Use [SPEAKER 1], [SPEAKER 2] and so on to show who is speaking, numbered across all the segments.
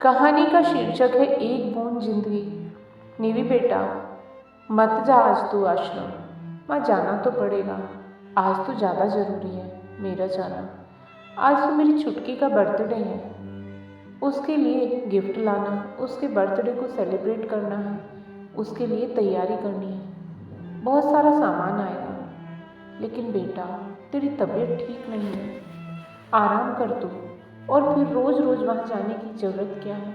[SPEAKER 1] कहानी का शीर्षक है एक बूंद जिंदगी। निवी बेटा, मत जा आज तू आश्रम। माँ, जाना तो पड़ेगा। आज तो ज़्यादा ज़रूरी है मेरा जाना। आज तो मेरी छुटकी का बर्थडे है। उसके लिए गिफ्ट लाना, उसके बर्थडे को सेलिब्रेट करना है, उसके लिए तैयारी करनी है। बहुत सारा सामान आएगा। लेकिन बेटा, तेरी तबीयत ठीक नहीं है। आराम कर तू। और फिर रोज़ रोज़ वहाँ जाने की ज़रूरत क्या है?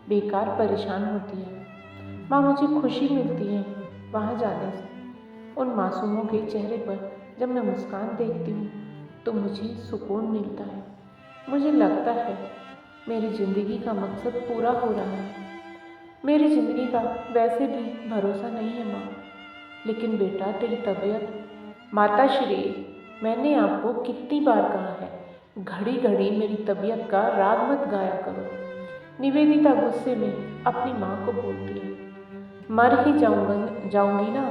[SPEAKER 1] बेकार परेशान होती है। माँ, मुझे खुशी मिलती है वहाँ जाने से। उन मासूमों के चेहरे पर जब मैं मुस्कान देखती हूँ तो मुझे सुकून मिलता है। मुझे लगता है मेरी ज़िंदगी का मकसद पूरा हो रहा है। मेरी ज़िंदगी का वैसे भी भरोसा नहीं है माँ। लेकिन बेटा, तेरी तबीयत। माता श्री, मैंने आपको कितनी बार कहा है, घड़ी घड़ी मेरी तबीयत का राग मत गाया करो। निवेदिता गुस्से में अपनी माँ को बोलती है। मर ही जाऊंगी ना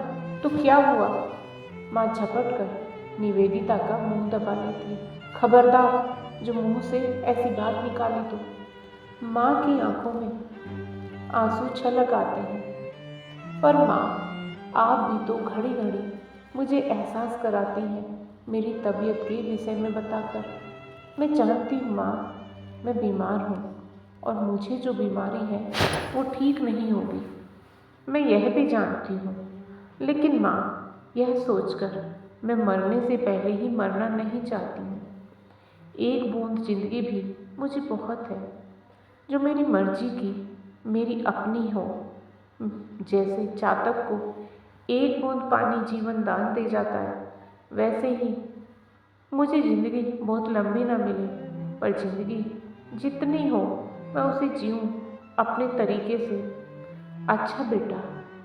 [SPEAKER 1] तो क्या हुआ? माँ झपट कर निवेदिता का मुंह दबा लेती है। खबरदार, जो मुंह से ऐसी बात निकाली तो। माँ की आंखों में आंसू छलक आते हैं। पर माँ, आप भी तो घड़ी घड़ी मुझे एहसास कराती हैं मेरी तबीयत के विषय में बताकर। मैं जानती हूँ माँ, मैं बीमार हूँ और मुझे जो बीमारी है वो ठीक नहीं होगी। मैं यह भी जानती हूँ। लेकिन माँ, यह सोचकर मैं मरने से पहले ही मरना नहीं चाहती हूँ। एक बूंद जिंदगी भी मुझे बहुत है, जो मेरी मर्जी की, मेरी अपनी हो। जैसे चातक को एक बूंद पानी जीवन दान दे जाता है, वैसे ही मुझे ज़िंदगी बहुत लंबी ना मिले, पर ज़िंदगी जितनी हो मैं उसे जीऊँ अपने तरीके से। अच्छा बेटा,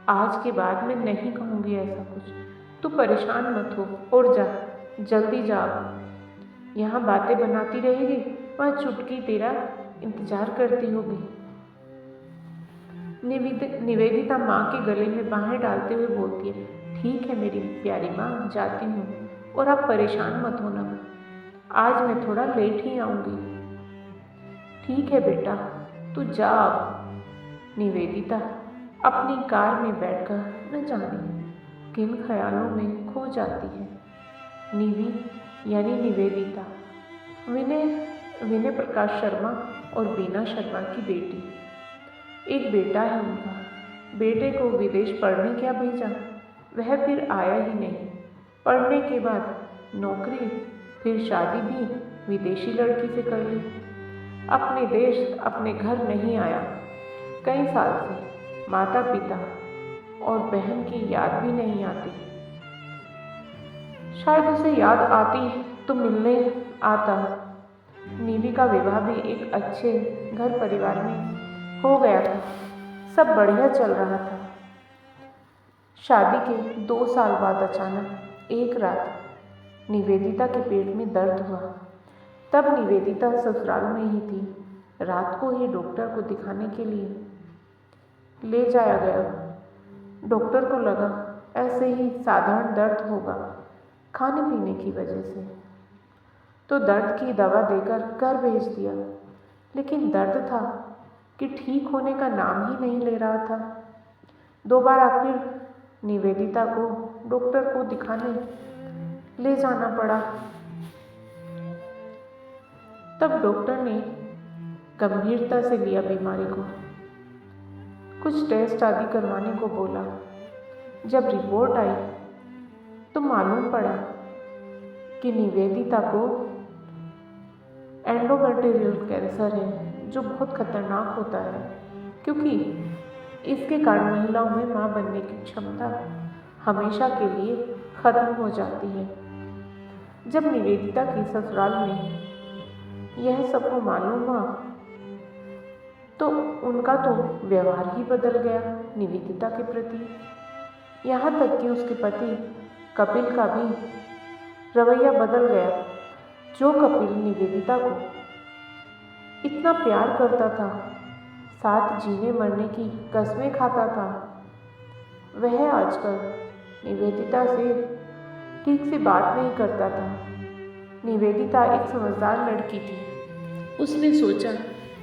[SPEAKER 1] आज के बाद मैं नहीं कहूँगी ऐसा कुछ। तू परेशान मत हो और जा, जल्दी जा। यहाँ बातें बनाती रहेगी, वहाँ चुटकी तेरा इंतजार करती होगी। निवेदिता माँ के गले में बाहें डालते हुए बोलती है। ठीक है मेरी प्यारी माँ, जाती हूँ और आप परेशान मत होना। आज मैं थोड़ा लेट ही आऊँगी। ठीक है बेटा, तू जा अब। निवेदिता अपनी कार में बैठकर न जाने किन ख्यालों में खो जाती है। निवी यानी निवेदिता, विनय विनय प्रकाश शर्मा और बीना शर्मा की बेटी। एक बेटा है उनका। बेटे को विदेश पढ़ने क्या भेजा, वह फिर आया ही नहीं। पढ़ने के बाद नौकरी, फिर शादी भी विदेशी लड़की से कर ली। अपने देश, अपने घर नहीं आया कई साल से। माता पिता और बहन की याद भी नहीं आती। शायद उसे याद आती तो मिलने आता। नीवी का विवाह भी एक अच्छे घर परिवार में हो गया था। सब बढ़िया चल रहा था। शादी के 2 साल बाद अचानक एक रात निवेदिता के पेट में दर्द हुआ। तब निवेदिता ससुराल में ही थी। रात को ही डॉक्टर को दिखाने के लिए ले जाया गया। डॉक्टर को लगा ऐसे ही साधारण दर्द होगा, खाने पीने की वजह से, तो दर्द की दवा देकर घर भेज दिया। लेकिन दर्द था कि ठीक होने का नाम ही नहीं ले रहा था। दोबारा फिर निवेदिता को डॉक्टर को दिखाने ले जाना पड़ा। तब डॉक्टर ने गंभीरता से लिया बीमारी को। कुछ टेस्ट आदि करवाने को बोला। जब रिपोर्ट आई तो मालूम पड़ा कि निवेदिता को एंडोमेट्रियल कैंसर है, जो बहुत खतरनाक होता है, क्योंकि इसके कारण महिलाओं में मां बनने की क्षमता हमेशा के लिए खत्म हो जाती है। जब निवेदिता की ससुराल में यह सबको मालूम हुआ तो उनका तो व्यवहार ही बदल गया निवेदिता के प्रति। यहाँ तक कि उसके पति कपिल का भी रवैया बदल गया। जो कपिल निवेदिता को इतना प्यार करता था, साथ जीने मरने की कस्में खाता था, वह आजकल निवेदिता से ठीक से बात नहीं करता था। निवेदिता एक समझदार लड़की थी। उसने सोचा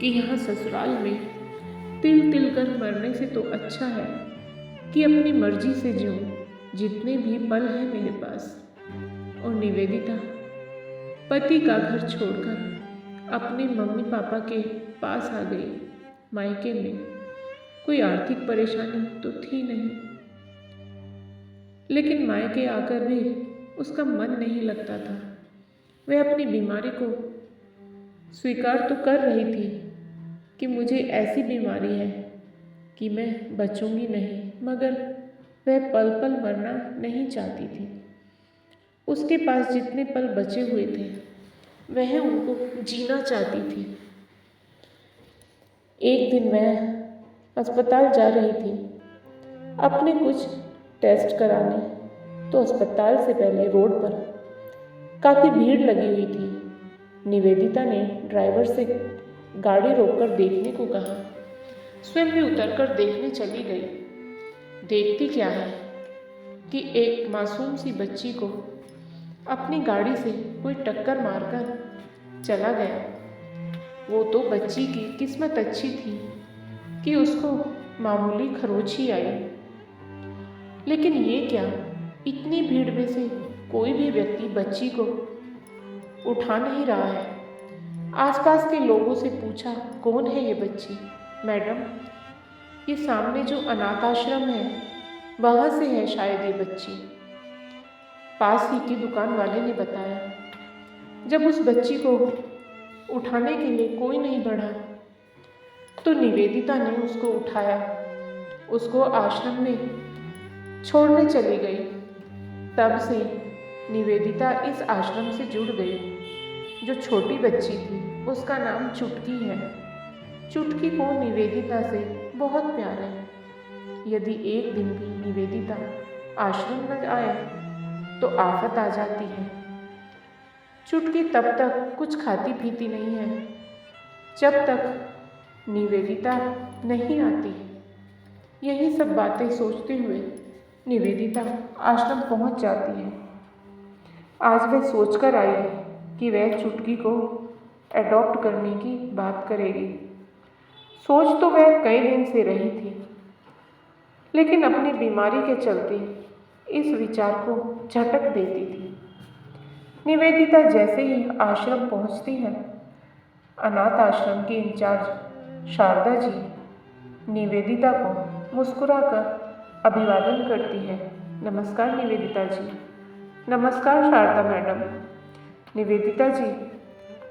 [SPEAKER 1] कि यहाँ ससुराल में तिल तिल कर मरने से तो अच्छा है कि अपनी मर्जी से जीऊं जितने भी पल हैं मेरे पास। और निवेदिता पति का घर छोड़कर अपने मम्मी पापा के पास आ गई। मायके में कोई आर्थिक परेशानी तो थी नहीं, लेकिन मायके आकर भी उसका मन नहीं लगता था। वह अपनी बीमारी को स्वीकार तो कर रही थी कि मुझे ऐसी बीमारी है कि मैं बचूंगी नहीं, मगर वह पल पल मरना नहीं चाहती थी। उसके पास जितने पल बचे हुए थे वह उनको जीना चाहती थी। एक दिन मैं अस्पताल जा रही थी अपने कुछ टेस्ट कराने, तो अस्पताल से पहले रोड पर काफ़ी भीड़ लगी हुई थी। निवेदिता ने ड्राइवर से गाड़ी रोककर देखने को कहा। स्वयं भी उतरकर देखने चली गई। देखती क्या है कि एक मासूम सी बच्ची को अपनी गाड़ी से कोई टक्कर मारकर चला गया। वो तो बच्ची की किस्मत अच्छी थी कि उसको मामूली खरोच ही आई, लेकिन ये क्या, इतनी भीड़ में से कोई भी व्यक्ति बच्ची को उठा नहीं रहा है। आसपास के लोगों से पूछा, कौन है ये बच्ची? मैडम, ये सामने जो अनाथ आश्रम है वहाँ से है शायद ये बच्ची, पास ही की दुकान वाले ने बताया। जब उस बच्ची को उठाने के लिए कोई नहीं बढ़ा तो निवेदिता ने उसको उठाया, उसको आश्रम में छोड़ने चली गई। तब से निवेदिता इस आश्रम से जुड़ गई। जो छोटी बच्ची थी उसका नाम चुटकी है। चुटकी को निवेदिता से बहुत प्यार है। यदि एक दिन भी निवेदिता आश्रम न आए तो आफत आ जाती है। चुटकी तब तक कुछ खाती पीती नहीं है जब तक निवेदिता नहीं आती। यही सब बातें सोचते हुए निवेदिता आश्रम पहुंच जाती है। आज वह सोचकर आई है कि वह चुटकी को एडॉप्ट करने की बात करेगी। सोच तो वह कई दिन से रही थी, लेकिन अपनी बीमारी के चलते इस विचार को झटक देती थी। निवेदिता जैसे ही आश्रम पहुंचती है, अनाथ आश्रम के इंचार्ज शारदा जी निवेदिता को मुस्कुराकर अभिवादन करती है। नमस्कार निवेदिता जी। नमस्कार शारदा मैडम। निवेदिता जी,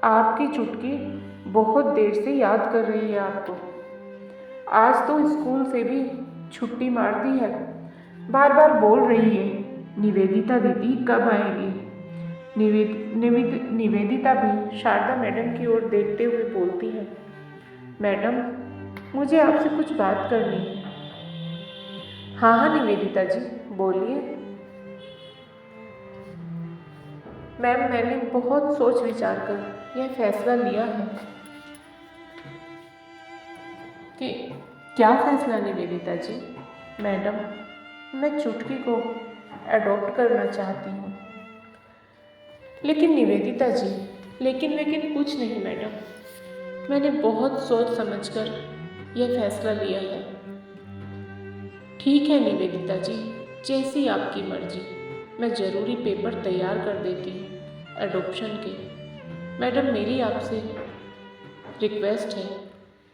[SPEAKER 1] आपकी चुटकी बहुत देर से याद कर रही है आपको। आज तो स्कूल से भी छुट्टी मार दी है, बार बार बोल रही है, निवेदिता दीदी कब आएगी। निवेदिता भी शारदा मैडम की ओर देखते हुए बोलती है, मैडम मुझे आपसे कुछ बात करनी है। हाँ हाँ निवेदिता जी, बोलिए। मैम, मैंने बहुत सोच विचार कर यह फैसला लिया है। कि क्या फैसला निवेदिता जी? मैडम, मैं चुटकी को एडॉप्ट करना चाहती हूँ। लेकिन निवेदिता जी, लेकिन कुछ नहीं मैडम, मैंने बहुत सोच समझकर यह फैसला लिया है। ठीक है निवेदिता जी, जैसी आपकी मर्जी। मैं ज़रूरी पेपर तैयार कर देती हूँ एडॉप्शन के। मैडम, मेरी आपसे रिक्वेस्ट है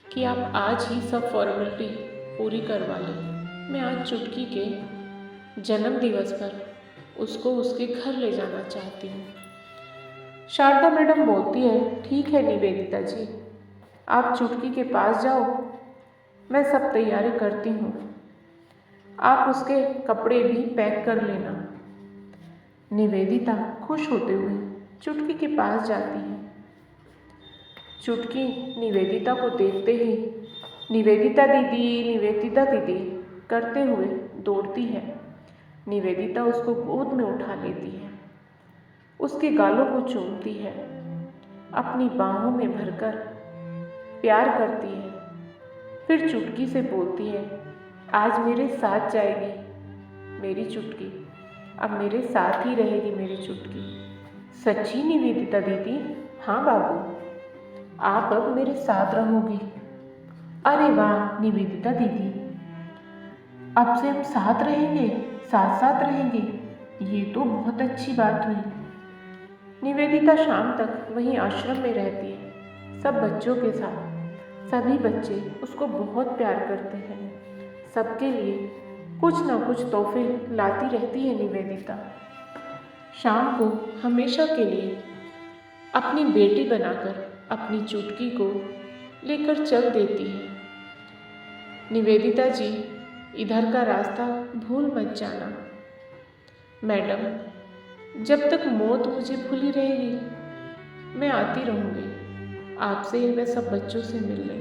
[SPEAKER 1] कि आप आज ही सब फॉर्मेलिटी पूरी करवा लें। मैं आज चुटकी के जन्म दिवस पर उसको उसके घर ले जाना चाहती हूँ। शारदा मैडम बोलती है, ठीक है निवेदिता जी, आप चुटकी के पास जाओ, मैं सब तैयारी करती हूँ। आप उसके कपड़े भी पैक कर लेना। निवेदिता खुश होते हुए चुटकी के पास जाती है। चुटकी निवेदिता को देखते ही निवेदिता दीदी करते हुए दौड़ती है। निवेदिता उसको गोद में उठा लेती है, उसके गालों को चूमती है, अपनी बाहों में भरकर प्यार करती है। फिर चुटकी से बोलती है, आज मेरे साथ जाएगी मेरी चुटकी, अब मेरे साथ ही रहेगी मेरी चुटकी। सच्ची निवेदिता दीदी? हाँ बाबू। आप अब मेरे साथ रहोगी। अरे वाह निवेदिता दीदी, अब से हम साथ रहेंगे, साथ साथ रहेंगे, ये तो बहुत अच्छी बात हुई। निवेदिता शाम तक वहीं आश्रम में रहती है, सब बच्चों के साथ। सभी बच्चे उसको बहुत प्यार करते हैं। सबके लिए कुछ ना कुछ तोहफे लाती रहती है निवेदिता। शाम को हमेशा के लिए अपनी बेटी बनाकर अपनी चुटकी को लेकर चल देती है। निवेदिता जी, इधर का रास्ता भूल मत जाना। मैडम, जब तक मौत मुझे भूली रहेगी मैं आती रहूँगी आपसे व सब बच्चों से मिलने।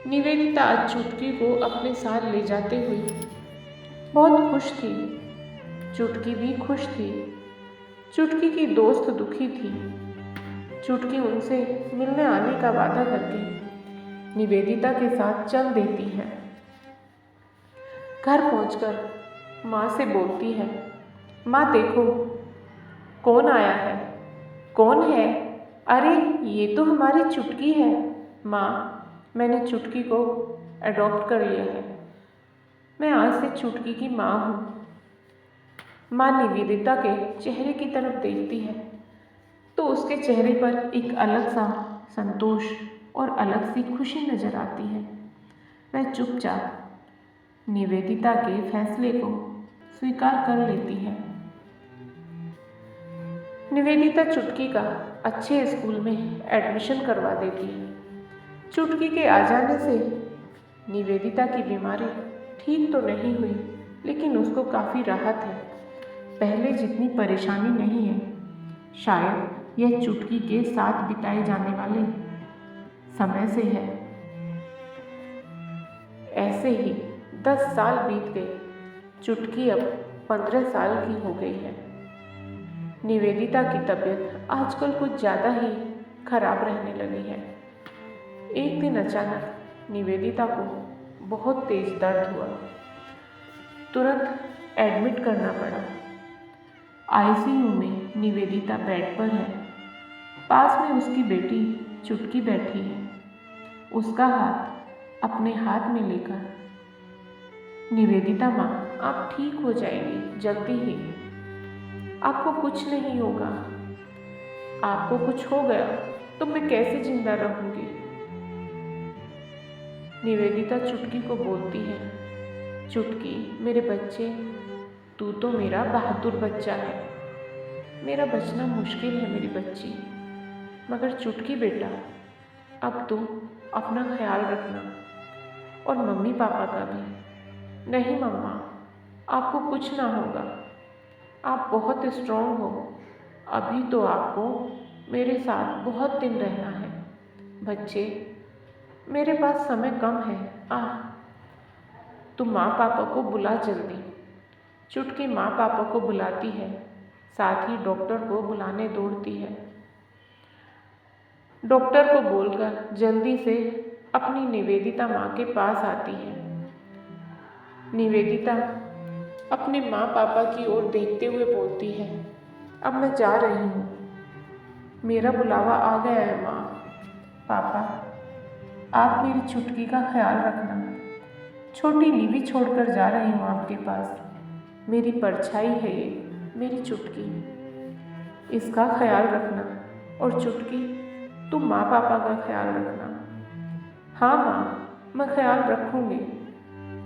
[SPEAKER 1] निवेदिता आज चुटकी को अपने साथ ले जाते हुए बहुत खुश थी। चुटकी भी खुश थी। चुटकी की दोस्त दुखी थी। चुटकी उनसे मिलने आने का वादा करके निवेदिता के साथ चल देती है। घर पहुंचकर माँ से बोलती है, माँ देखो कौन आया है। कौन है? अरे ये तो हमारी चुटकी है। माँ, मैंने चुटकी को अडॉप्ट कर लिया है। मैं आज से चुटकी की माँ हूँ। माँ निवेदिता के चेहरे की तरफ देखती है तो उसके चेहरे पर एक अलग सा संतोष और अलग सी खुशी नजर आती है। वह चुपचाप निवेदिता के फैसले को स्वीकार कर लेती है। निवेदिता चुटकी का अच्छे स्कूल में एडमिशन करवा देती है। चुटकी के आ जाने से निवेदिता की बीमारी ठीक तो नहीं हुई, लेकिन उसको काफ़ी राहत है। पहले जितनी परेशानी नहीं है। शायद यह चुटकी के साथ बिताए जाने वाले समय से है। ऐसे ही 10 साल बीत गए। चुटकी अब 15 साल की हो गई है। निवेदिता की तबीयत आजकल कुछ ज़्यादा ही खराब रहने लगी है। एक दिन अचानक निवेदिता को बहुत तेज दर्द हुआ। तुरंत एडमिट करना पड़ा। आईसीयू में निवेदिता बेड पर है। पास में उसकी बेटी चुटकी बैठी है। उसका हाथ अपने हाथ में लेकर, निवेदिता माँ, आप ठीक हो जाएंगी जल्दी ही। आपको कुछ नहीं होगा। आपको कुछ हो गया तो मैं कैसे जिंदा रहूंगी? निवेदिता चुटकी को बोलती है, चुटकी मेरे बच्चे, तू तो मेरा बहादुर बच्चा है। मेरा बचना मुश्किल है मेरी बच्ची, मगर चुटकी बेटा, अब तू अपना ख्याल रखना और मम्मी पापा का भी। नहीं मम्मा, आपको कुछ ना होगा। आप बहुत स्ट्रॉन्ग हो। अभी तो आपको मेरे साथ बहुत दिन रहना है। बच्चे, मेरे पास समय कम है। तू माँ पापा को बुला जल्दी। चुटकी माँ पापा को बुलाती है, साथ ही डॉक्टर को बुलाने दौड़ती है। डॉक्टर को बोलकर जल्दी से अपनी निवेदिता माँ के पास आती है। निवेदिता अपने माँ पापा की ओर देखते हुए बोलती है, अब मैं जा रही हूँ। मेरा बुलावा आ गया है माँ। पापा, आप मेरी चुटकी का ख्याल रखना। छोटी नीवी छोड़कर जा रही हूँ आपके पास। मेरी परछाई है ये, मेरी चुटकी। इसका ख्याल रखना। और चुटकी, तुम माँ पापा का ख्याल रखना। हाँ माँ, मैं ख्याल रखूँगी।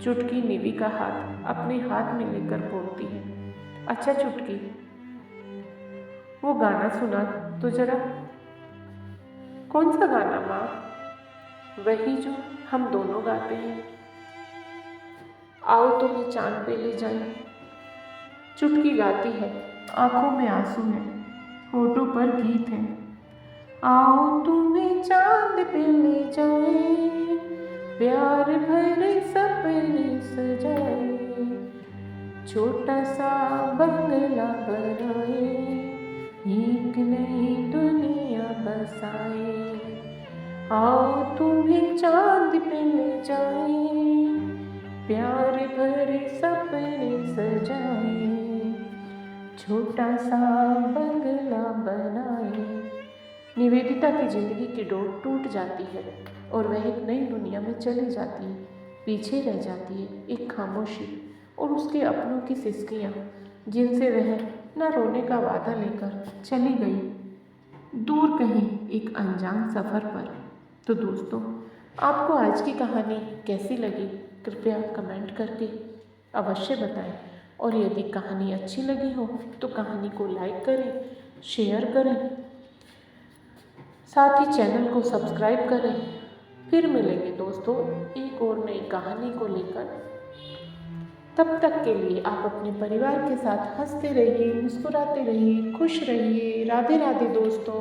[SPEAKER 1] चुटकी निवी का हाथ अपने हाथ में लेकर बोलती है, अच्छा चुटकी, वो गाना सुना तो जरा। कौन सा गाना माँ? वही जो हम दोनों गाते हैं, आओ तुम्हें चांद पे ले जाए। चुटकी गाती है, आंखों में आंसू है, होठों पर गीत है। आओ तुम्हें चांद पे ले जाए, प्यार भरे सपने सजाए, छोटा सा बंगला बनाए, एक नई दुनिया बसाए। आओ तुम्हें चांद पे ले जाए, प्यार भरे सपने सजाए, छोटा सा बंगला बनाए। निवेदिता की जिंदगी की डोर टूट जाती है और वह एक नई दुनिया में चली जाती है। पीछे रह जाती है एक खामोशी और उसके अपनों की सिसकियाँ, जिनसे वह न रोने का वादा लेकर चली गई दूर कहीं एक अनजान सफ़र पर। तो दोस्तों, आपको आज की कहानी कैसी लगी कृपया कमेंट करके अवश्य बताएं। और यदि कहानी अच्छी लगी हो तो कहानी को लाइक करें, शेयर करें, साथ ही चैनल को सब्सक्राइब करें। फिर मिलेंगे दोस्तों एक और नई कहानी को लेकर। तब तक के लिए आप अपने परिवार के साथ हंसते रहिए, मुस्कुराते रहिए, खुश रहिए। राधे राधे दोस्तों।